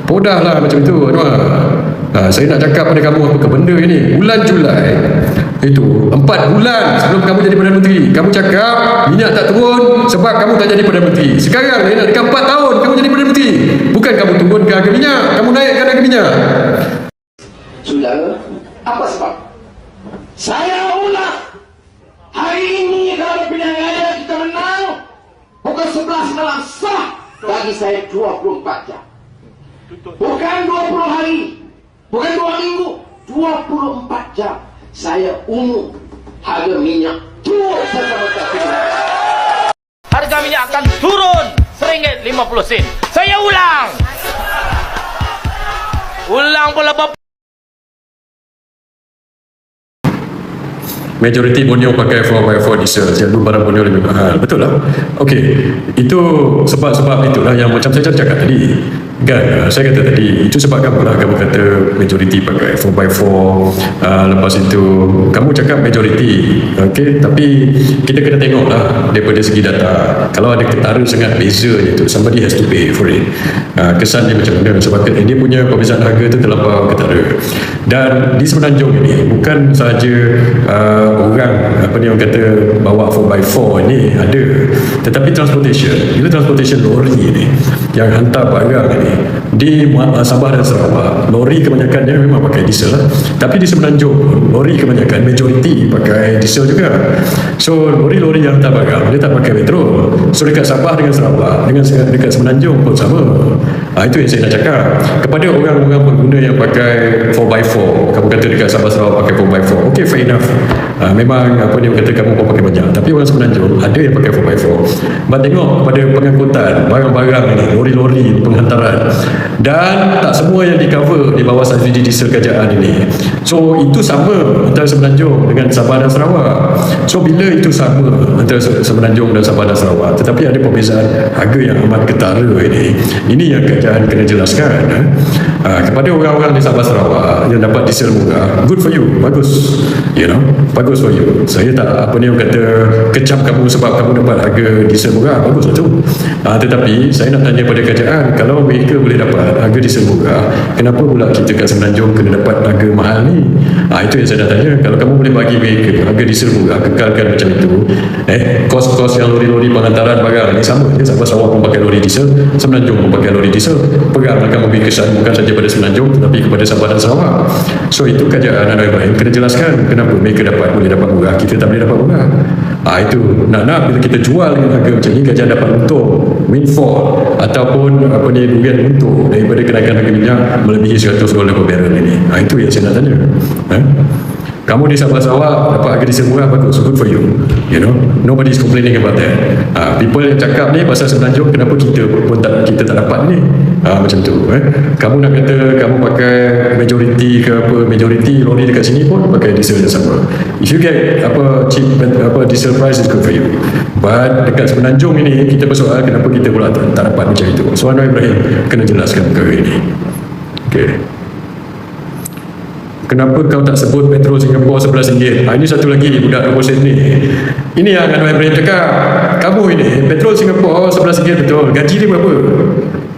Podahlah macam itu, Anwar. Saya nak cakap pada kamu apa benda ini. Bulan Julai itu 4 bulan sebelum kamu jadi Perdana Menteri, kamu cakap minyak tak turun sebab kamu tak jadi Perdana Menteri. Sekarang nak dekat 4 tahun kamu jadi Perdana Menteri, bukan kamu turunkan harga minyak, kamu naikkan harga minyak. Saudara, apa sebab? Saya ulang, hari ini kalau pilihan raya kita menang, pukul 11 malam sah bagi saya 24 jam. Bukan 20 hari, bukan 2 minggu, 24 jam. Saya umum harga minyak turun serta-merta. Harga minyak akan turun RM1.50. Saya ulang pula bapak. Majoriti Borneo pakai 4x4 diesel, jalur barang Borneo lebih mahal. Betul lah. Okey, itu sebab-sebab itulah yang macam saya cakap tadi. Kan, saya kata tadi, itu sebab kamu kata majoriti pakai 4x4. Lepas itu, kamu cakap majoriti. Okey, tapi kita kena tengok lah daripada segi data. Kalau ada ketara sangat beza je tu, somebody has to pay for it. Kesan dia macam mana? Sebab dia punya perbezaan harga tu terlampau ketara. Dan di Semenanjung ini, bukan sahaja orang orang kata bawa 4x4 ni ada, tetapi transportation, bila transportation lori ni yang hantar barang ni di Sabah dan Sarawak, lori kebanyakannya memang pakai diesel lah. Tapi di Semenanjung, lori kebanyakan majoriti pakai diesel juga. So lori-lori yang hantar barang dia tak pakai petrol. So dekat Sabah dengan Sarawak, dengan dekat Semenanjung pun sama. Itu yang saya nak cakap kepada orang-orang pengguna yang pakai 4x4. Kamu kata dekat Sabah Sarawak pakai 4x4, okay, fair enough. Memang dia kata kamu pun pakai banyak, tapi orang Semenanjung ada yang pakai 4x4. But tengok pada pengangkutan barang-barang ni, lori-lori penghantaran, dan tak semua yang di cover di bawah subsidi diesel kerajaan ini. So itu sama antara Semenanjung dengan Sabah dan Sarawak. So bila itu sama antara Semenanjung dan Sabah dan Sarawak, tetapi ada perbezaan harga yang amat ketara ini yang kerajaan kena jelaskan kepada orang-orang di Sabah Sarawak yang dapat diesel murah. Good for you, bagus, bagus for you. Saya tak kata kecam kamu sebab kamu dapat harga diesel murah, bagus lah tu. Tetapi saya nak tanya pada kerajaan, kalau mereka boleh dapat harga diesel murah, kenapa pula kita kat Semenanjung kena dapat harga mahal ni? Itu yang saya nak tanya. Kalau kamu boleh bagi mereka harga diesel murah, kekalkan macam itu, kos-kos yang lori-lori penghantaran barang ni sama je. Sabah Sarawak pun pakai lori diesel, Semenanjung pun pakai lori diesel. Perang akan memberi kesan bukan saja pada Semenanjung tetapi kepada Sabah dan Sarawak. So itu kerajaan Anwar Ibrahim kena jelaskan kenapa mereka boleh dapat murah, kita tak boleh dapat murah. Itu nak bila kita jual dengan harga macam ni, kerajaan dapat untung, windfall, ataupun durian untung daripada kenaikan harga minyak melebihi $100 per barrel ini. Itu yang saya nak tanya. Kamu di Sabah Sarawak dapat harga diesel murah, bagus, so good for you. Nobody is complaining about that. People yang cakap ni pasal Semenanjung, kenapa kita tak dapat ni? Macam tu. Kamu nak kata kamu pakai majoriti ke majoriti lori dekat sini pun pakai diesel yang sama. If you get cheap diesel price, is good for you. But dekat Semenanjung ini kita bersoal kenapa kita pula tak dapat macam itu. So Anwar Ibrahim kena jelaskan perkara ini. Okay. Kenapa kau tak sebut petrol Singapura RM11? Ini satu lagi budak 20 sen ni. Ini yang Anwar Ibrahim cakap. Kamu ini, petrol Singapura RM11 betul. Gaji dia berapa?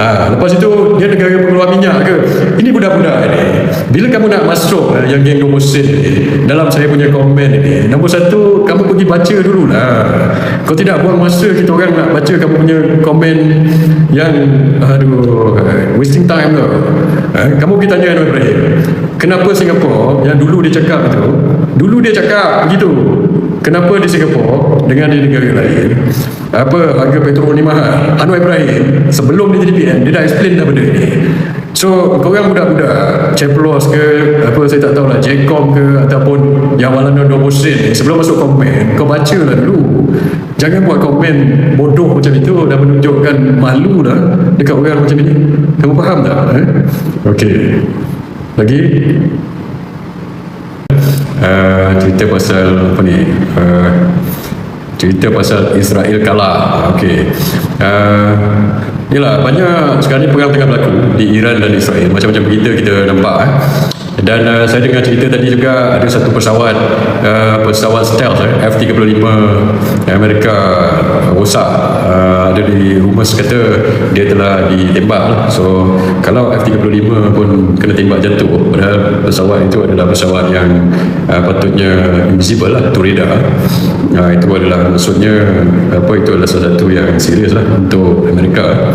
Lepas itu, dia negara pengeluar minyak ke? Ini budak-budak ini. Bila kamu nak masuk yang geng 20 sen ni, dalam saya punya komen ini, nombor satu, kamu pergi baca dululah. Kau tidak buang masa kita orang nak baca kamu punya komen yang, wasting time tu. Kamu pergi tanya Anwar Ibrahim, kenapa Singapura yang dulu dia cakap begitu, kenapa di Singapura dengan di negara lain harga petrol ni mahal? Anwar Ibrahim sebelum dia jadi PM dia dah explain dah benda ni. So korang budak-budak Ceplos ke saya tak tahulah, Jcom ke ataupun yang Walana 20 sen ni, sebelum masuk komen kau baca lah dulu. Jangan buat komen bodoh macam itu dan menunjukkan malu lah dekat orang macam ni. Kamu faham tak? Okey. Lagi cerita pasal cerita pasal Israel kalah. Okey. Yalah, banyak sekarang ni perang tengah berlaku di Iran dan Israel. Macam-macam berita kita nampak. Dan saya dengar cerita tadi juga ada satu pesawat stealth F-35 Amerika rosak. Ada di rumours kata dia telah ditembak. So kalau F-35 5 pun kena tembak jatuh, padahal pesawat itu adalah pesawat yang patutnya invisible lah, to radar. Itu adalah maksudnya itu adalah salah satu yang serius lah untuk Amerika.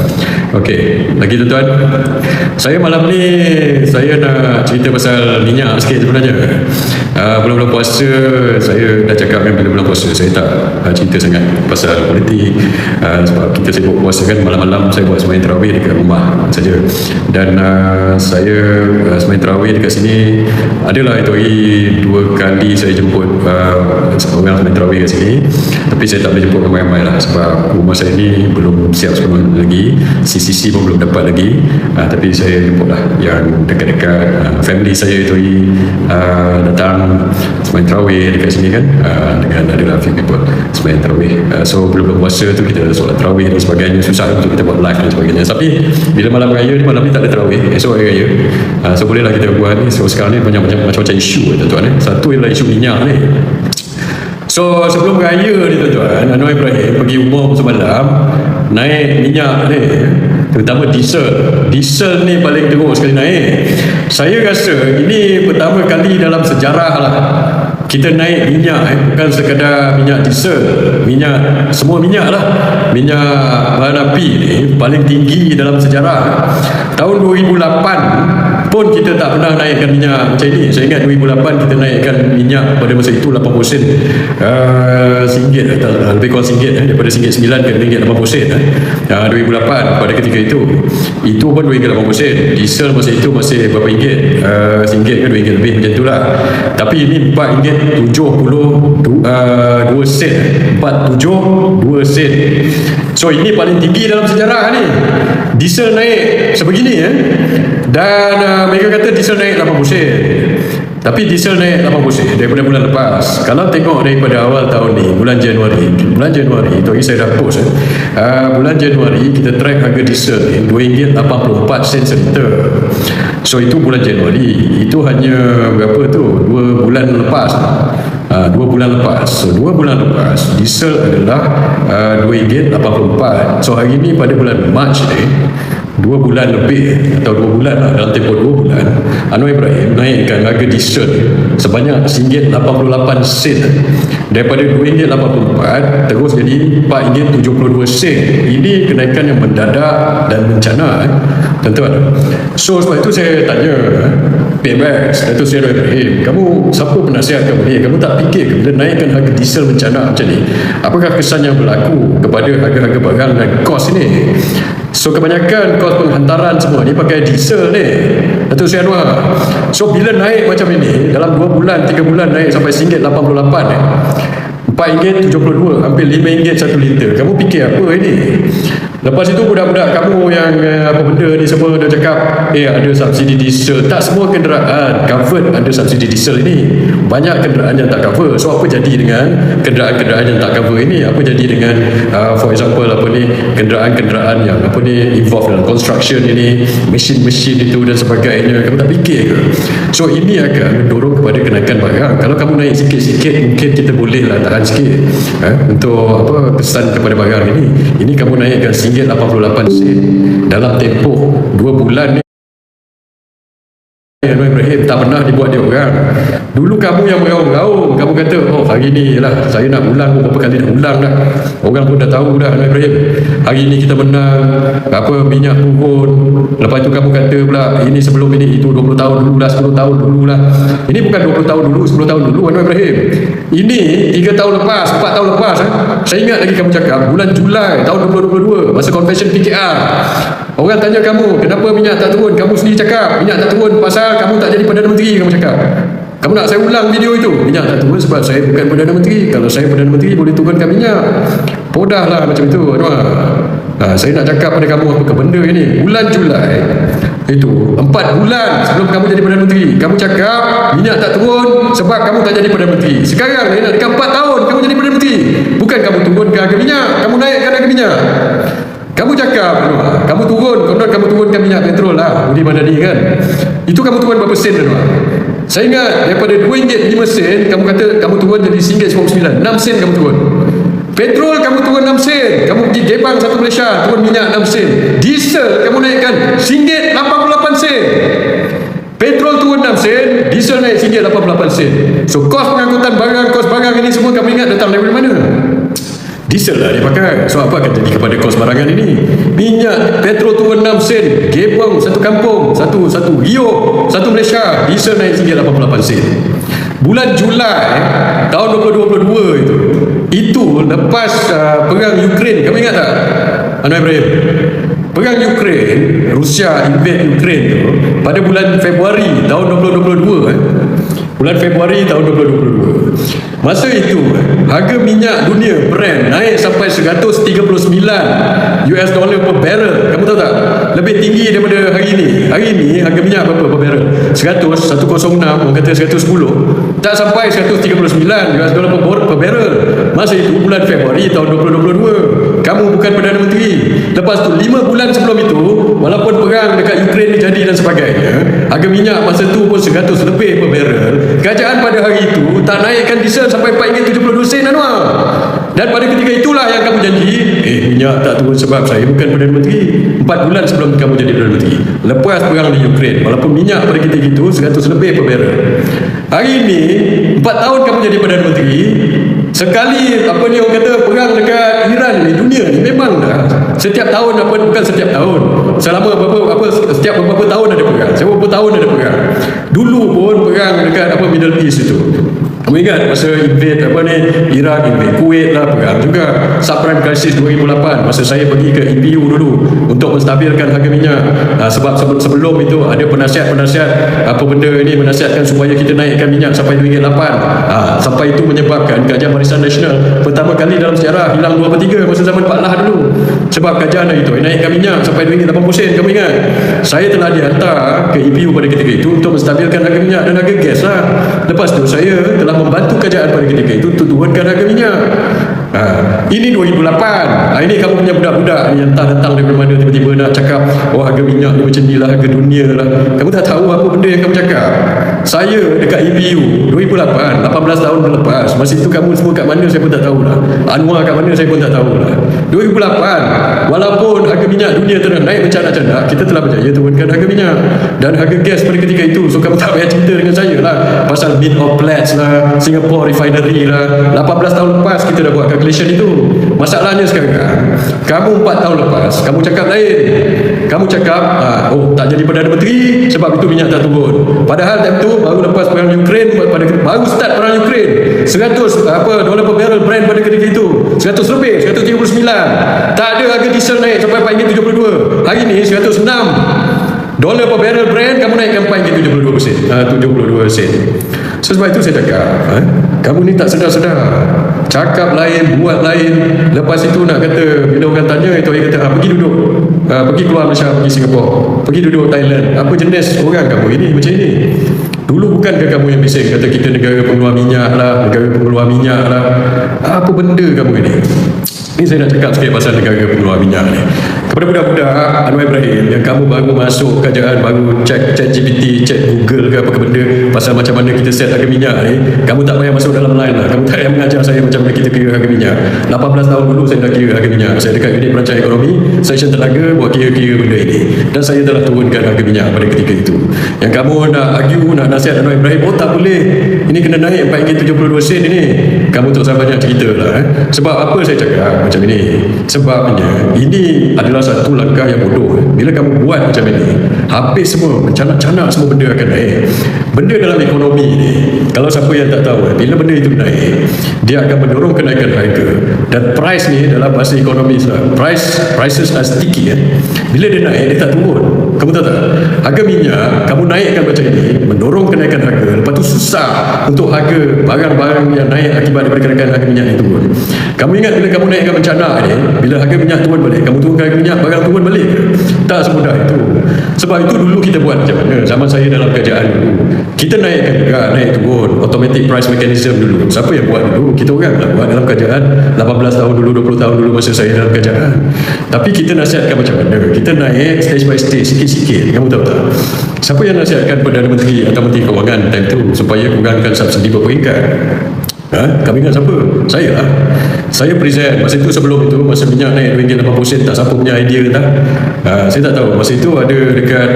Okey, lagi tuan-tuan, saya malam ni saya nak cerita pasal minyak sikit sebenarnya. Bulan-bulan puasa saya dah cakap kan, bila bulan puasa saya tak cerita sangat pasal politik, sebab kita sibuk puasa kan. Malam-malam saya buat sembahyang tarawih dekat rumah saja, dan saya sembahyang tarawih dekat sini adalah itu hari 2 kali saya jemput orang sembahyang tarawih kat sini, tapi saya tak boleh jemput ramai-ramai lah sebab rumah saya ni belum siap sepenuhnya lagi, CCC pun belum dapat lagi. Tapi saya jemput lah yang dekat-dekat family saya itu hari datang sembahyang tarawih dekat sini kan, dengan adalah few people sembahyang tarawih. So belum puasa tu kita solat tarawih dan sebagainya, susah untuk kita buat live dan sebagainya. Tapi bila malam raya ni, malam ni tak ada tarawih, esok hari raya, so bolehlah kita buat ni. So sekarang ni banyak macam-macam isu tuan-tuan. Satu ialah isu minyak ni. So sebelum raya ni tuan-tuan, Anwar Ibrahim pergi umum semalam naik minyak ni, terutama diesel. Diesel ni paling teruk sekali naik. Saya rasa ini pertama kali dalam sejarah lah kita naik minyak, bukan sekadar minyak diesel, minyak, semua minyak lah. Minyak bahan api ni paling tinggi dalam sejarah. Tahun 2008 pun kita tak pernah naikkan minyak macam ini. Saya ingat 2008 kita naikkan minyak pada masa itu 80 sen, RM1 atau lebih kurang RM1 daripada RM9 ke RM80 2008 pada ketika itu pun RM2.80. Diesel masa itu masih berapa ringgit, RM1 ke RM2 lebih macam itulah. Tapi ini RM4.72 sen, 4.72 sen. So ini paling tinggi dalam sejarah ni. Diesel naik sebegini dan mereka kata diesel naik 80 sen. Tapi diesel naik 80 sen daripada bulan lepas. Kalau tengok daripada awal tahun ni, bulan Januari itu hari saya dah post bulan Januari kita track harga diesel ni RM2.84 seliter. So itu bulan Januari. Itu hanya berapa tu, 2 bulan lepas. 2 bulan lepas. So 2 bulan lepas diesel adalah RM2.84. So hari ni pada bulan Mac ni, 2 bulan lebih atau 2 bulan lah, dalam tempoh 2 bulan, Anwar Ibrahim naikkan harga diesel sebanyak RM1.88 daripada RM2.84 terus jadi RM4.72. Ini kenaikan yang mendadak dan bencana tuan-tuan. So sebab itu saya tanya Pemex, Datuk Seri Anwar Ibrahim, kamu siapa penasihat kamu ni, kamu tak fikir ke bila naikkan harga diesel bencana macam ni, apakah kesan yang berlaku kepada harga-harga barang dan kos ini? So kebanyakan kos penghantaran semua ni pakai diesel ni, Datuk Seri Anwar. So bila naik macam ini, dalam 2 bulan 3 bulan naik sampai RM1.88 RM4.72, hampir RM5 1 liter. Kamu fikir apa ini? Lepas itu budak-budak kamu yang apa benda ni semua dah cakap ada subsidi diesel. Tak semua kenderaan covered ada subsidi diesel ini. Banyak kenderaan yang tak cover. So apa jadi dengan kenderaan-kenderaan yang tak cover ini? Apa jadi dengan for example kenderaan-kenderaan yang involved dalam construction ini, mesin-mesin itu dan sebagainya. Kamu tak fikir ke? So ini akan mendorong kepada kenaikan barang. Kalau kamu naik sikit-sikit mungkin kita boleh lah tahan sikit untuk kesan kepada barang ini. Ini kamu naikkan RM1.88 dalam tempoh 2 bulan ni. Anwar Ibrahim tak pernah dibuat dia orang. Dulu kamu yang meraung-raung, kamu kata hari ni lah saya nak ulang, berapa kali nak ulang dah, orang pun dah tahu dah Anwar Ibrahim, hari ni kita menang, minyak turun. Lepas tu kamu kata pula ini sebelum ini itu 20 tahun dulu lah, 10 tahun dulu lah. Ini bukan 20 tahun dulu, 10 tahun dulu Anwar Ibrahim. Ini 3 tahun lepas, 4 tahun lepas. Saya ingat lagi kamu cakap bulan Julai tahun 2022 masa convention PKR, orang tanya kamu kenapa minyak tak turun, kamu sendiri cakap minyak tak turun pasal kamu tak jadi Perdana Menteri. Kamu cakap, kamu nak saya ulang video itu, minyak tak turun sebab saya bukan Perdana Menteri. Kalau saya Perdana Menteri boleh turunkan minyak. Podah lah macam itu Anwar. Saya nak cakap pada kamu apa benda ini. Bulan Julai itu 4 bulan sebelum kamu jadi Perdana Menteri, kamu cakap minyak tak turun sebab kamu tak jadi Perdana Menteri. Sekarang ni nak dekat 4 tahun kamu jadi Perdana Menteri, bukan kamu turunkan harga minyak, kamu naikkan harga minyak. Kamu cakap kamu turunkan minyak petrol lah, Budi Madani kan, itu kamu turun berapa sen Saya ingat daripada RM2.05 kamu kata kamu turun jadi RM1.99, 6 sen kamu turun. Petrol kamu turun 6 sen, kamu pergi Gebang 1 Malaysia turun minyak 6 sen. Diesel kamu naikkan RM1.88. Petrol turun 6 sen, diesel naik RM1.88. So kos pengangkutan barang, kos barang ini semua kamu ingat datang dari mana? Diesel lah dia pakai. So apa akan jadi kepada kos barangan ini? Minyak petrol turun 6 sen, Gebong satu kampung, satu Rio, satu Malaysia, diesel naik RM1.88. Bulan Julai tahun 2022 itu lepas perang Ukraine, kamu ingat tak? Anwar Ibrahim, perang Ukraine, Rusia invade Ukraine tu pada bulan Februari tahun 2022 bulan Februari tahun 2022. Masa itu harga minyak dunia Brent naik sampai 139 US dollar per barrel. Kamu tahu tak? Lebih tinggi daripada hari ini. Hari ini harga minyak berapa per barrel? 100, 106, orang kata 110. Tak sampai 139 US dollar per barrel. Masa itu bulan Februari tahun 2022. Kamu bukan Perdana Menteri. Lepas tu 5 bulan sebelum itu, walaupun perang dekat Ukraine jadi dan sebagainya, harga minyak masa tu pun 100 lebih per barrel. Kerajaan pada hari itu tak naikkan diesel sampai RM4.72 Anwar. Dan pada ketika itulah yang kamu janji, minyak tak turun sebab saya bukan Perdana Menteri. 4 bulan sebelum kamu jadi Perdana Menteri, lepas perang di Ukraine, walaupun minyak pada ketika itu 100 lebih per barrel. Hari ini 4 tahun kamu jadi Perdana Menteri, sekali apa ni orang kata perang dekat Iran ni, dunia ni memang dah setiap tahun, apa bukan setiap tahun, selama setiap beberapa tahun ada perang, setiap beberapa tahun ada perang. Dulu pun perang dekat Middle East itu, kamu ingat masa invade Iraq invade Kuwait lah, perang juga. Subprime crisis 2008, masa saya pergi ke EPU dulu untuk menstabilkan harga minyak. Sebab sebelum itu ada penasihat apa benda ini menasihatkan supaya kita naikkan minyak sampai RM2.8. Sampai itu menyebabkan Kerajaan Barisan Nasional pertama kali dalam sejarah hilang 2/3 masa zaman Pak Lah dulu. Sebab kerajaan itu naikkan minyak sampai RM2.80. Kamu ingat? Saya telah dihantar ke EPU pada ketika itu untuk menstabilkan harga minyak dan harga gas lah. Lepas tu saya telah membantu kerajaan pada ketika itu untuk turunkan harga minyak. Ini 2008. Ini kamu punya budak-budak ni yang datang dari mana tiba-tiba nak cakap harga minyak ni macam ni lah, harga dunia lah. Kamu tak tahu apa benda yang kamu cakap. Saya dekat EPU 2008, 18 tahun lepas. Masa itu kamu semua kat mana saya pun tak tahulah. Anwar kat mana saya pun tak tahulah. 2008, walaupun harga minyak dunia tengah naik mencanak-canak, kita telah berjaya turunkan harga minyak dan harga gas pada ketika itu. So kamu tak payah cerita dengan saya lah pasal Mid of Platts lah, Singapore Refinery lah. 18 tahun lepas kita dah buat calculation itu. Masalahnya sekarang, kamu 4 tahun lepas, kamu cakap lain. Kamu cakap tak jadi Perdana Menteri sebab itu minyak tak turun. Padahal time tu baru lepas perang Ukraine, baru start perang Ukraine. 100 dolar per barrel Brent pada ketika itu 100 lebih, 139. Tak ada harga diesel naik sampai RM4.72. Hari ni 106 dolar per barrel Brent, kamu naikkan RM4.72 sen. Sebab itu saya cakap, kamu ni tak sedar-sedar. Cakap lain, buat lain. Lepas itu nak kata, bila orang tanya itu, dia kata, pergi duduk, pergi keluar Malaysia, pergi Singapura, pergi duduk Thailand. Apa jenis orang kamu ini macam ini? Dulu bukankah kamu yang bising kata kita negara pengeluar minyak lah, negara pengeluar minyak lah. Apa benda kamu ini? Ini saya nak cakap sikit pasal negara pengeluar minyak ni. Kepada budak-budak Anwar Ibrahim yang kamu baru masuk kerajaan, baru cek GPT, cek Google ke apa ke benda pasal macam mana kita set harga minyak ni, kamu tak payah masuk dalam line lah. Kamu tak payah mengajar saya macam mana kita kira harga minyak. 18 tahun dulu saya dah kira harga minyak. Saya dekat unit perancangan ekonomi, section tenaga buat kira-kira benda ini, dan saya telah turunkan harga minyak pada ketika itu. Yang kamu nak argue, nak nasihat Anwar Ibrahim, tak boleh, ini kena naik RM4.72 ini. Kamu tak usah banyak cerita lah. Sebab apa saya cakap macam ini? Sebabnya ini adalah satu langkah yang bodoh. Bila kamu buat macam ini, habis semua, mencanak-canak semua benda akan naik. Benda dalam ekonomi ni, kalau siapa yang tak tahu, bila benda itu naik, dia akan mendorong kenaikan harga. Dan price ni dalam bahasa ekonomi lah, prices are sticky. Bila dia naik, dia tak turun. Kamu tahu tak? Harga minyak kamu naikkan macam ini, mendorong kenaikan harga. Lepas tu susah untuk harga barang-barang yang naik akibat daripada kenaikan harga minyak itu turun. Kamu ingat bila kamu naikkan mencanak ni, bila harga minyak turun balik, kamu turunkan harga minyak, barang turun balik? Tak semudah itu. Sebab itu dulu kita buat macam mana? Zaman saya dalam kerajaan dulu, kita naikkan juga, naik turun, automatic price mechanism dulu. Siapa yang buat dulu? Kita orang lah buat dalam kerajaan. 18 tahun dulu, 20 tahun dulu masa saya dalam kerajaan. Tapi kita nasihatkan macam mana? Kita naik stage by stage, sikit-sikit. Kamu tahu tak? Siapa yang nasihatkan Perdana Menteri atau Menteri Kewangan time tu supaya kurangkan subsidi berperingkat? Kamu ingat siapa? Saya lah. Saya present masa itu, sebelum itu masa minyak naik RM2.80 tak siapa punya idea tak. Saya tak tahu masa itu ada dekat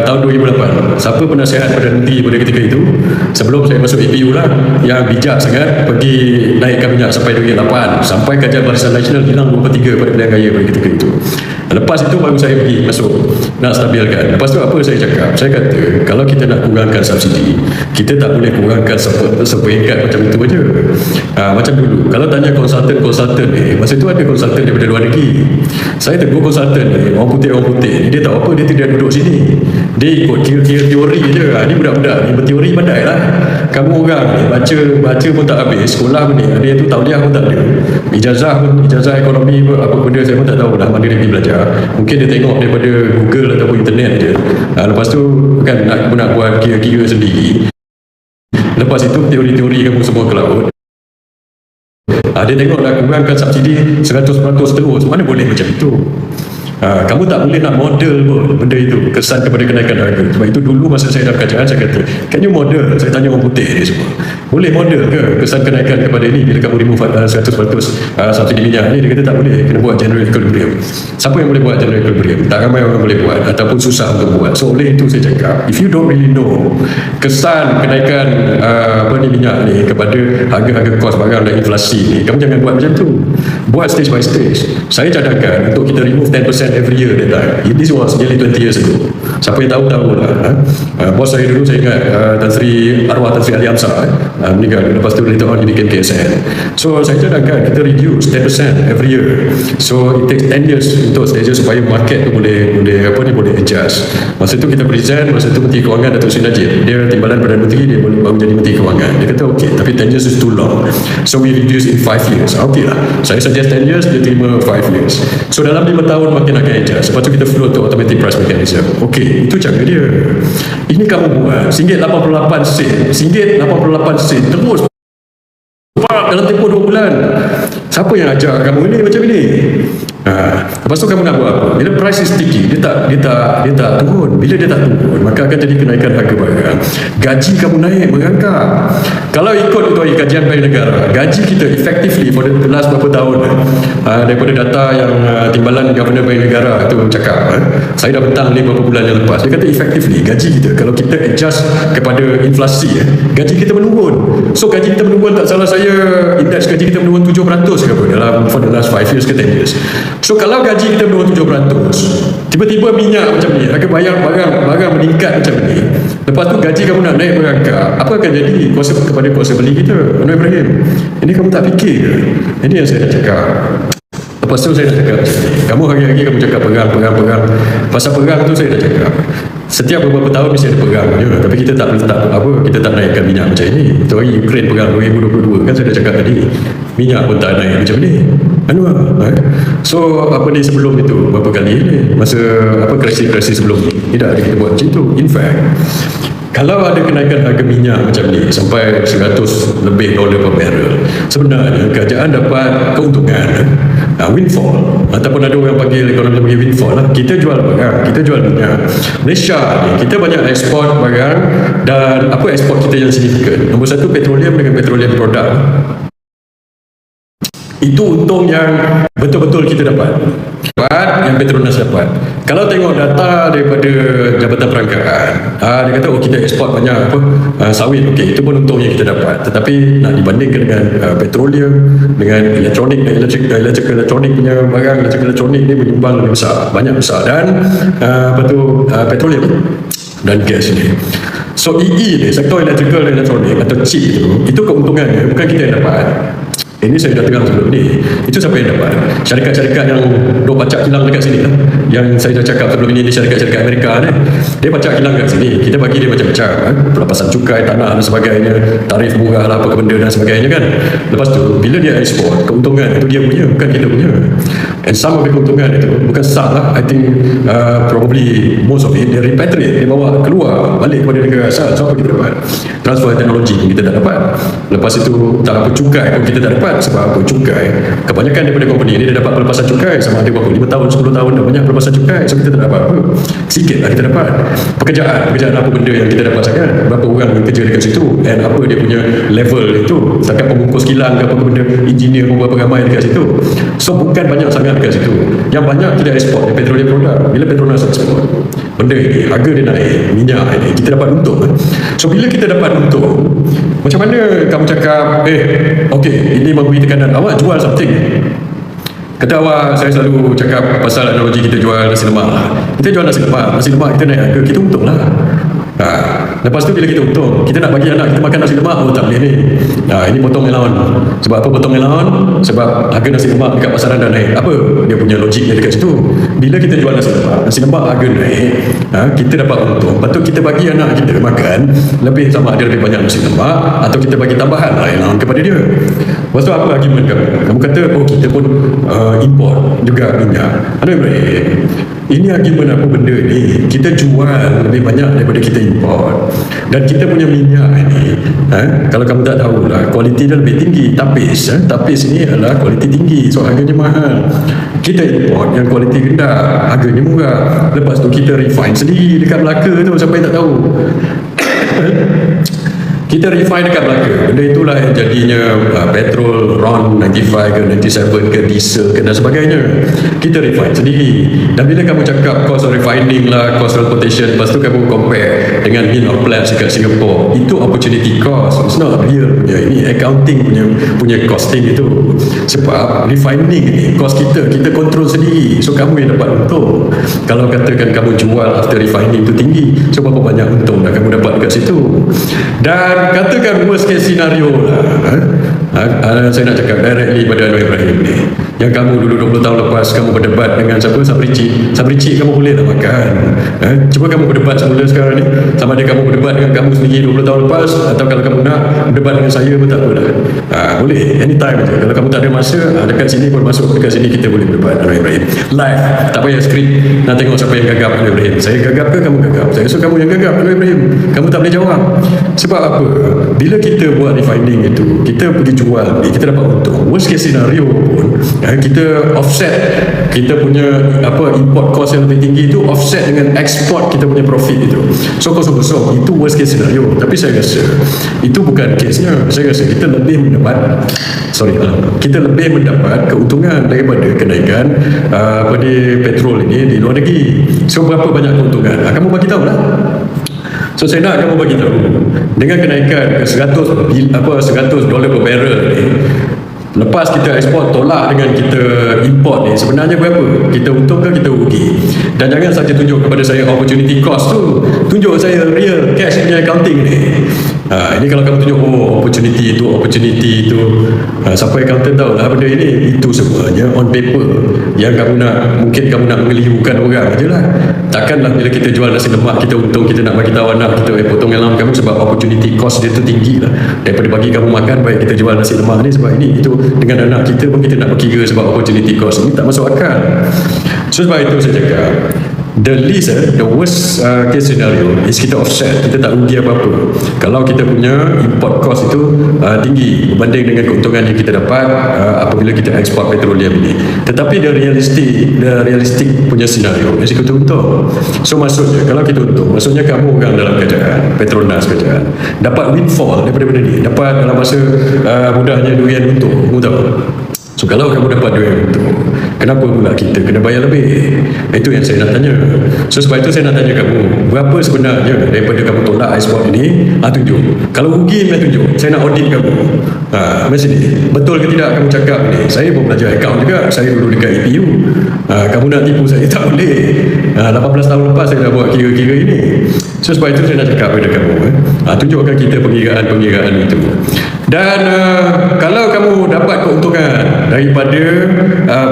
tahun 2008 siapa penasihat Perdana Menteri pada ketika itu sebelum saya masuk APU lah, yang bijak sangat pergi naikkan minyak sampai RM2.8 sampai Kajian Barisan Nasional hilang 2/3 pada pilihan raya pada ketika itu. Lepas itu baru saya pergi masuk nak stabilkan. Lepas tu apa saya cakap? Saya kata kalau kita nak kurangkan subsidi, kita tak boleh kurangkan seperingkat macam itu aja. Macam dulu kalau tanya konsultan ni, masa itu ada konsultan daripada luar negeri. Saya tegur konsultan ni, orang putih, dia tahu apa, dia tidak duduk sini, dia ikut kira-kira teori je. Ni budak-budak ni berteori pandai lah. Kamu orang ni baca pun tak habis, sekolah pun ni ada yang tu tauliah pun tak ada, ijazah ekonomi pun apa benda saya pun tak tahu lah mana dia pergi belajar. Mungkin dia tengok daripada Google ataupun internet je. Lepas tu kan nak buat kira-kira sendiri. Lepas itu teori-teori kamu semua ke laut. Dia tengok nak kurangkan subsidi 100% terus, mana boleh macam itu. Kamu tak boleh nak model pun benda itu kesan kepada kenaikan harga. Sebab itu dulu masa saya dalam kajian saya kata, can you model? Saya tanya orang putih ni semua, boleh model ke kesan kenaikan kepada ini bila kamu remove 100% subsidi minyak ni? Dia kata tak boleh, kena buat general equilibrium. Siapa yang boleh buat general equilibrium? Tak ramai orang boleh buat ataupun susah untuk buat. So oleh itu saya cakap, if you don't really know kesan kenaikan minyak ni kepada harga-harga kos barang dan inflasi ni, kamu jangan buat macam tu. Buat stage by stage. Saya cadangkan untuk kita remove 10% every year that time. This was nearly 20 years ago. Siapa yang tahu lah. Bos saya dulu saya ingat arwah Tan Sri Ali Hamzah meninggal. Lepas tu later on he became KSN. So saya cadangkan kita reduce 10% every year. So it takes 10 years untuk stages supaya market tu boleh adjust. Masa tu kita present, masa tu Menteri Kewangan Datuk Seri Najib, dia timbalan Perdana Menteri, dia baru jadi Menteri Kewangan. Dia kata okay, tapi 10 years is too long, so we reduce in 5 years. Okay lah, saya suggest 10 years, dia terima 5 years. So dalam 5 tahun makin akan adjust. Lepas tu kita flow to automatic price mechanism. Okay, itu cara dia. Ini kamu buat RM1.88 terus dalam tempoh 2 bulan. Siapa yang ajar kamu ni macam ini? Lepas tu kamu nak buat apa? Bila price is sticky, dia tak turun. Bila dia tak turun, maka akan jadi kenaikan harga barang. Gaji kamu naik, merangkak. Kalau ikut kajian Bank Negara, gaji kita effectively for the last berapa tahun daripada data yang timbalan Governor Bank Negara tu cakap, saya dah bentang ni beberapa bulan yang lepas, dia kata effectively gaji kita kalau kita adjust kepada inflasi, gaji kita menurun. So gaji kita menurun, tak salah saya indeks gaji kita menurun 7% ke apa dalam for the last 5 years ke 10 years. So kalau gaji kita menurun 7%, tiba-tiba minyak macam ni, harga barang meningkat macam ni, lepas tu gaji kamu nak naik merangkak, apa akan jadi kepada kuasa beli kita? Anwar Ibrahim, ini kamu tak fikir ke? Ini yang saya nak cakap. Lepas tu saya nak cakap macam ni, kamu hari-hari kamu cakap perang. Pasal perang tu saya nak cakap, setiap beberapa tahun mesti ada perang je, tapi kita tak naikkan minyak macam ini. Itu hari Ukraine perang 2022 kan saya dah cakap tadi, minyak pun tak naik macam ni. So sebelum itu berapa kali ni, masa krisis sebelum ni tidak ada kita buat macam tu. In fact, kalau ada kenaikan harga minyak macam ni sampai $100 lebih per barrel, sebenarnya kerajaan dapat keuntungan, windfall, ataupun ada orang panggil ekonomi panggil windfall lah. Kita jual barang, kita jual minyak. Malaysia ni kita banyak ekspor barang, dan apa ekspor kita yang signifikan? Nombor 1 petroleum dengan petroleum produk. Itu untung yang betul-betul kita dapat, yang Petronas dapat. Kalau tengok data daripada Jabatan Perangkaan, dia kata kita ekspor banyak sawit, okey, itu pun untung yang kita dapat. Tetapi nak dibandingkan dengan petroleum, dengan elektronik dan elektronik punya barang, elektronik ni menyumbang lebih besar, banyak besar, dan petroleum dan gas ni. So EE ni, sektor electrical dan elektronik atau chip itu keuntungannya bukan kita yang dapat. Ini saya dah terang sebelum ni. Itu siapa yang dapat? Syarikat-syarikat yang duk pacak kilang dekat sini lah. Yang saya dah cakap sebelum ini syarikat-syarikat Amerika ni. Dia pacak kilang kat sini. Kita bagi dia macam-macam. Pelepasan cukai, tanah dan sebagainya. Tarif murah lah, apa benda dan sebagainya kan. Lepas tu, bila dia ekspor, keuntungan itu dia punya, bukan kita punya. And some of the keuntungan itu, bukan sah lah. I think probably most of it, dia repatriate. Dia bawa keluar, balik kepada negara asal. So apa kita dapat? Transfer teknologi kita tak dapat. Lepas itu, tak apa cukai pun kita tak dapat. dapat. Sebab apa? Cukai. Kebanyakan daripada company ni dia dapat pelepasan cukai sama ada berapa, 5 tahun, 10 tahun dah banyak pelepasan cukai. So kita tak dapat apa, sikit lah kita dapat. Pekerjaan apa benda yang kita dapat sangat, berapa orang yang kerja dekat situ, and apa dia punya level itu, setakat pembungkus kilang ke apa benda, engineer pun berapa ramai dekat situ. So bukan banyak sangat dekat situ. Yang banyak kita ekspor petroleum produk. Bila Petronas ekspor benda ini, harga dia naik, minyak ini, kita dapat untung. So bila kita dapat untung, macam mana kamu cakap okey, ini memberi tekanan, awak jual something. Kata awak, saya selalu cakap pasal analogi kita jual nasi lemak lah. Kita jual nasi lemak kita naik harga, kita untung lah. Lepas tu bila kita untung, kita nak bagi anak kita makan nasi lemak, tak boleh ni. Ini potong allowance. Sebab apa potong allowance? Sebab harga nasi lemak dekat pasaran dah naik. Apa dia punya logiknya dekat situ? Bila kita jual nasi lemak harga naik, kita dapat untung. Lepas tu kita bagi anak kita makan lebih, sama ada lebih banyak nasi lemak, atau kita bagi tambahan lah allowance kepada dia. Lepas tu apa argument kamu? Kamu kata kita pun import juga minyak. Aduh Ibrahim, ini argument apa benda ni? Kita jual lebih banyak daripada kita import. Dan kita punya minyak ni, kalau kamu tak tahu lah, kualiti dia lebih tinggi. Tapis ni adalah kualiti tinggi, so harganya mahal. Kita import yang kualiti rendah, harganya murah. Lepas tu kita refine sendiri dekat Melaka tu, siapa yang tak tahu? Kita refine dekat Melaka. Benda itulah yang jadinya petrol RON 95 ke 97 ke diesel ke dan sebagainya. Kita refine sendiri. Dan bila kamu cakap cost of refining lah, cost of transportation, lepas tu kamu compare dengan mean of plants dekat Singapore, itu opportunity cost. It's not real punya, ini accounting punya costing itu. Sebab refining ni cost kita control sendiri. So kamu yang dapat untung. Kalau katakan kamu jual after refining tu tinggi, so berapa banyak untung dah kamu dapat dekat situ. Dan katakan worst case scenario lah, saya nak cakap directly pada Anwar Ibrahim ni, yang kamu dulu 20 tahun lepas kamu berdebat dengan siapa, Sabri Cik kamu boleh lah makan. Cuba kamu berdebat semula sekarang ni, sama ada kamu berdebat dengan kamu sendiri 20 tahun lepas, atau kalau kamu nak berdebat dengan saya pun tak apalah. Boleh anytime je. Kalau kamu tak ada masa, dekat sini pun masuk, dekat sini kita boleh berdebat Anwar Ibrahim live, tak payah skrip nak tengok siapa yang gagap Anwar Ibrahim. Saya gagap ke kamu gagap? Saya rasa kamu yang gagap Anwar Ibrahim. Kamu tak boleh jawab. Sebab apa? Bila kita buat refining itu, kita pergi jual, kita dapat untung. Worst case scenario pun, kita offset kita punya import cost yang lebih tinggi itu, offset dengan export kita punya profit itu. So kosong-kosong, itu worst case scenario. Tapi saya rasa itu bukan case-nya. Saya rasa kita lebih mendapat keuntungan daripada kenaikan petrol ini di luar negeri. So berapa banyak keuntungan? Kamu bagi tahu lah. So saya nak kamu bagi tahu, dengan kenaikan $100 per barrel ni, lepas kita ekspor tolak dengan kita import ni, sebenarnya berapa? Kita untung ke kita rugi? Dan jangan saja tunjuk kepada saya opportunity cost tu, tunjuk saya real cash punya accounting ni. Ini kalau kamu tunjuk opportunity itu, siapa accountant tahu lah benda ini. Itu semuanya on paper yang mungkin kamu nak mengelirukan orang je lah. Takkanlah bila kita jual nasi lemak kita untung, kita nak bagi tahu anak kita potong alam kamu, sebab opportunity cost dia tu tinggi lah daripada bagi kamu makan. Baik kita jual nasi lemak ni sebab ini itu, dengan anak kita pun kita nak berkira sebab opportunity cost ni tak masuk akal. So sebab itu saya cakap the worst case scenario is kita offset, kita tak rugi apa-apa kalau kita punya import cost itu tinggi berbanding dengan keuntungan yang kita dapat apabila kita ekspor petroleum ini. Tetapi the realistic punya scenario mesti kita untung. So maksudnya kalau kita untung, maksudnya kamu orang dalam kerajaan, Petronas kerajaan dapat windfall daripada benda ni, dapat dalam masa mudahnya durian untung. Kamu tahu? So kalau kamu dapat duit itu, kenapa pula kita kena bayar lebih? Itu yang saya nak tanya. So sebab itu saya nak tanya kamu, berapa sebenarnya daripada kamu tolak ekspor ini? Tunjuk. Kalau rugi, tunjuk. Saya nak audit kamu. Macam ni, betul ke tidak kamu cakap ni? Saya pun belajar account juga. Saya dulu dekat EPU. Kamu nak tipu saya? Tak boleh. 18 tahun lepas saya dah buat kira-kira ini. So sebab itu saya nak cakap kepada kamu, tunjukkan kita pengiraan itu. Dan kalau kamu dapat keuntungan daripada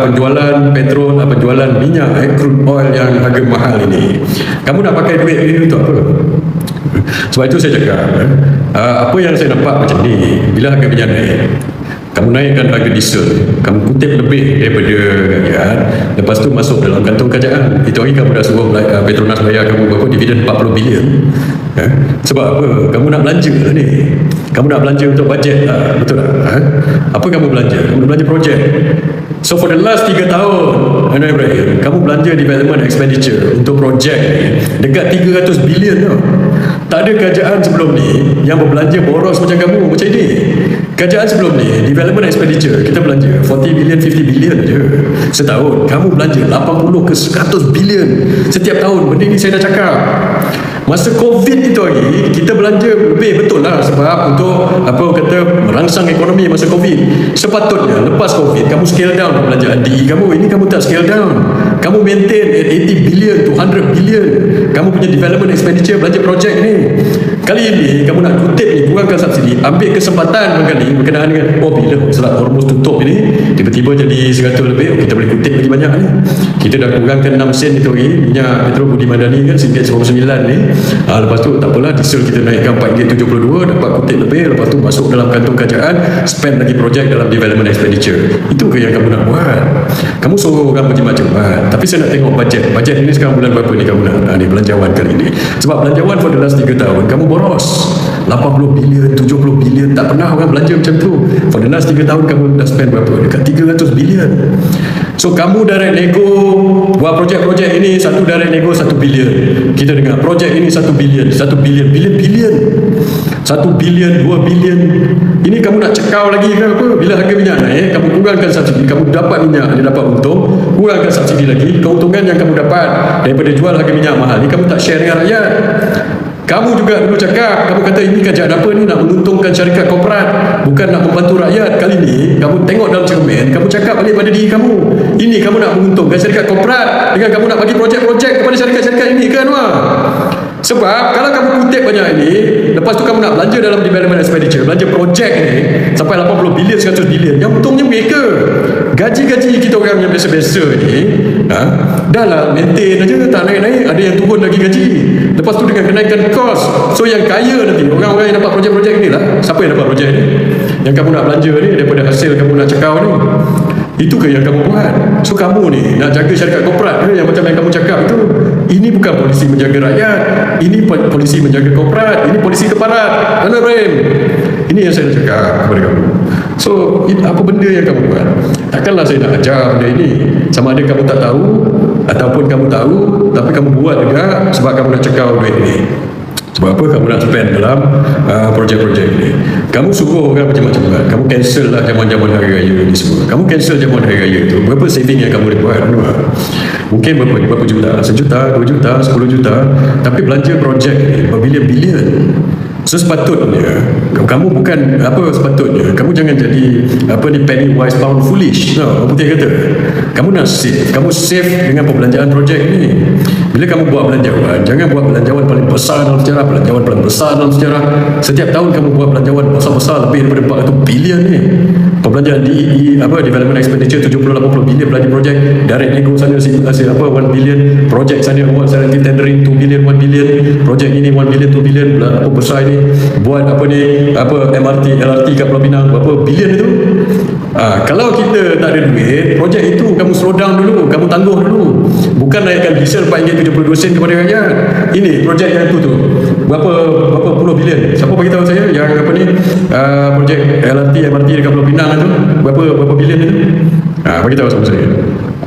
penjualan petrol, penjualan minyak, crude oil yang harga mahal ini, kamu nak pakai duit ini untuk apa? Sebab itu saya cakap, apa yang saya nampak macam ni, bila harga minyak naik, kamu naikkan harga diesel, kamu kutip lebih daripada kerajaan, lepas tu masuk dalam kantong kerajaan. Itu hari kamu dah suruh Petronas bayar kamu berapa dividen 40 bilion. Sebab apa? Kamu nak belanja lah ni, kamu nak belanja untuk bajet lah, betul tak? Apa kamu belanja? Kamu belanja projek. So for the last 3 tahun, Ibrahim, kamu belanja development expenditure untuk projek ni dekat 300 bilion tau. Tak ada kerajaan sebelum ni yang berbelanja boros macam kamu, macam ini. Kerajaan sebelum ni, development expenditure, kita belanja 40 bilion, 50 bilion je setahun. Kamu belanja 80 ke 100 bilion setiap tahun. Benda ni saya dah cakap. Masa COVID itu hari, kita belanja lebih, betul lah, sebab untuk apa kata merangsang ekonomi masa COVID. Sepatutnya lepas COVID kamu scale down belanjaan DE kamu. Ini kamu tak scale down, kamu maintain at 80 billion to 100 billion. Kamu punya development expenditure belanja projek ni. Kali ini kamu nak kutip ni, kurangkan subsidi, ambil kesempatan kali berkenaan dengan bila Selat Hormuz tutup ini tiba-tiba jadi 100 lebih, kita boleh kutip lagi banyak ni. Kita dah kurangkan 6 sen itu hari minyak Petro Budi Madani kan RM1.99 ni. Lepas tu tak apalah, diesel kita naikkan RM4.72, dapat kutip lebih, lepas tu masuk dalam kantong kerajaan, spend lagi projek dalam development expenditure. Itu ke yang kamu nak buat? Kamu suruh orang macam-macam tapi saya nak tengok bajet ini sekarang bulan berapa ni kamu nak ni belanjawan kali ni. Sebab belanjawan for the last 3 tahun kamu boros 80 bilion, 70 bilion, tak pernah orang belanja macam tu. For the last 3 tahun kamu dah spend berapa? Dekat 300 bilion. So kamu direct nego buat projek-projek ini, satu direct nego 1 bilion. Kita dengar projek ini 1 bilion, 1 bilion, bilion-bilion, 1 bilion, 2 bilion. Ini kamu nak cekau lagi ke apa? Bila harga minyak naik, kamu kurangkan subsidi, kamu dapat minyak, dia dapat untung, kurangkan subsidi lagi, keuntungan yang kamu dapat daripada jual harga minyak mahal ni kamu tak share dengan rakyat. Kamu juga dulu cakap, kamu kata ini kerajaan apa ni, nak menguntungkan syarikat korporat, bukan nak membantu rakyat. Kali ni kamu tengok dalam cermin, kamu cakap balik pada diri kamu, ini kamu nak menguntungkan syarikat korporat dengan kamu nak bagi projek-projek kepada syarikat-syarikat ini kan, Wah? Sebab kalau kamu kutip banyak ini, lepas tu kamu nak belanja dalam development expenditure, belanja projek ni sampai 80 bilion, 100 bilion, yang untungnya mereka. Gaji-gaji kita orang yang biasa-biasa ni dah lah maintain aja, tak naik-naik, ada yang turun lagi gaji. Lepas tu dengan kenaikan kos, so yang kaya nanti orang-orang yang dapat projek-projek ni lah. Siapa yang dapat projek ni? Yang kamu nak belanja ni daripada hasil kamu nak cekau ni. Itu ke yang kamu buat? So kamu ni nak jaga syarikat korporat ke yang macam yang kamu cakap itu? Ini bukan polisi menjaga rakyat, ini polisi menjaga korporat, ini polisi keparat. Mana Ibrahim? Ini yang saya nak cakap kepada kamu. So apa benda yang kamu buat? Takkanlah saya nak ajar benda ini. Sama ada kamu tak tahu ataupun kamu tahu tapi kamu buat juga sebab kamu nak cekau duit ni. Sebab apa kamu nak spend dalam projek-projek ni? Kamu suruh orang macam-macam buat. Kamu cancel lah jamuan-jamuan hari raya ni semua. Kamu cancel jamuan hari raya tu. Berapa saving yang kamu boleh buat? Mungkin berapa juta? 1 juta, 2 juta, 10 juta. Tapi belanja projek ni berbilion-bilion. So sepatutnya kamu bukan sepatutnya kamu jangan jadi penny wise pound foolish. No, apa dia kata? Kamu nak save, kamu save dengan perbelanjaan projek ni. Bila kamu buat belanjawan, jangan buat belanjawan paling besar dalam sejarah, belanjawan paling besar dalam sejarah. Setiap tahun kamu buat belanjawan besar-besar lebih daripada 400 bilion ni. Perbelanjaan di development expenditure 70-80 bilion belanja projek, direct nego sana 1 bilion, projek sana buat selective tendering 2 bilion, 1 bilion, projek ini 1 bilion, 2 bilion, apa besar ini, buat MRT, LRT kat Pulau Pinang, berapa bilion itu. Kalau kita tak ada duit, projek itu kamu slow down dulu, kamu tangguh dulu. Bukan naikkan diesel RM4.72 kepada rakyat. Ini projek yang tu berapa puluh bilion. Siapa bagi tahu saya yang projek LRT, MRT dekat Pulau Pinang tu berapa bilion itu? Bagi tahu sama saya.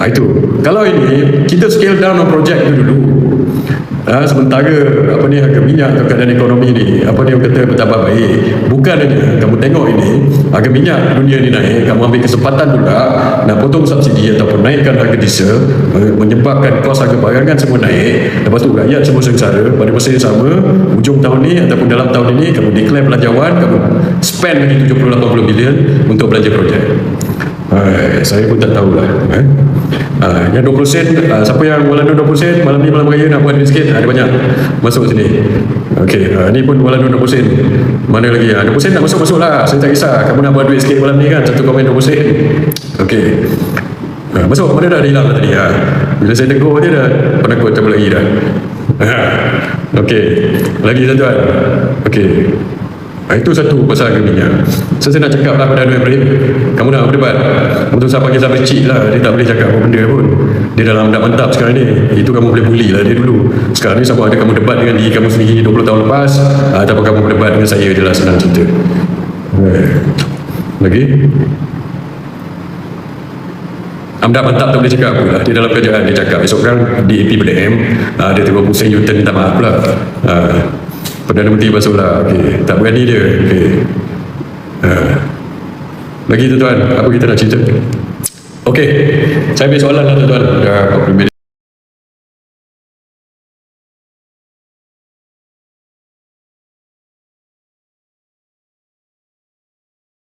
Itu. Kalau ini kita scale down projek itu dulu. Sementara harga minyak atau keadaan ekonomi ni kata bertambah baik. Bukan hanya kamu tengok ini harga minyak dunia ni naik, kamu ambil kesempatan pula nak potong subsidi ataupun naikkan harga diesel, menyebabkan kos harga barangan semua naik. Lepas tu rakyat semua sengsara. Pada masa yang sama, hujung tahun ni ataupun dalam tahun ini kamu declare belanjawan, kamu spend lagi 70-80 bilion untuk belanja projek. Saya pun tak tahulah. Yang 20 sen, siapa yang Walado 20 sen malam ni, malam raya nak buat duit sikit, ada banyak masuk sini. Okey, ni pun Walado 20 sen. Mana lagi? 20 sen nak masuk lah. Saya tak kisah. Kamu nak buat duit sikit malam ni kan, satu komen 20 sen. Okey, masuk. Mana dah hilang tadi? Bila saya tegur dia dah penakut cabut lagi dah. Okey, lagi tuan-tuan. Okey, Itu satu pasal agaminya. Saya nak cakap lah pada Anwar Ibrahim, kamu nak berdebat untuk siapa kisah bercik lah, dia tak boleh cakap apa benda pun, dia dalam mantap sekarang ni. Itu kamu boleh bully lah dia dulu. Sekarang ni sama ada kamu debat dengan diri kamu sendiri 20 tahun lepas, ataupun kamu berdebat dengan saya je lah, senang cerita. Lagi Amda mantap tak boleh cakap apa lah. Dia dalam kerjaan dia cakap esok kan DAP pada M, dia tengok pusing U-turn minta maaf lah. Perdana Menteri Basulah, okay. Tak berani dia, okay. Lagi tuan-tuan, apa kita nak cerita? Okey, saya ambil soalan lah tuan-tuan. Dah 40 minit.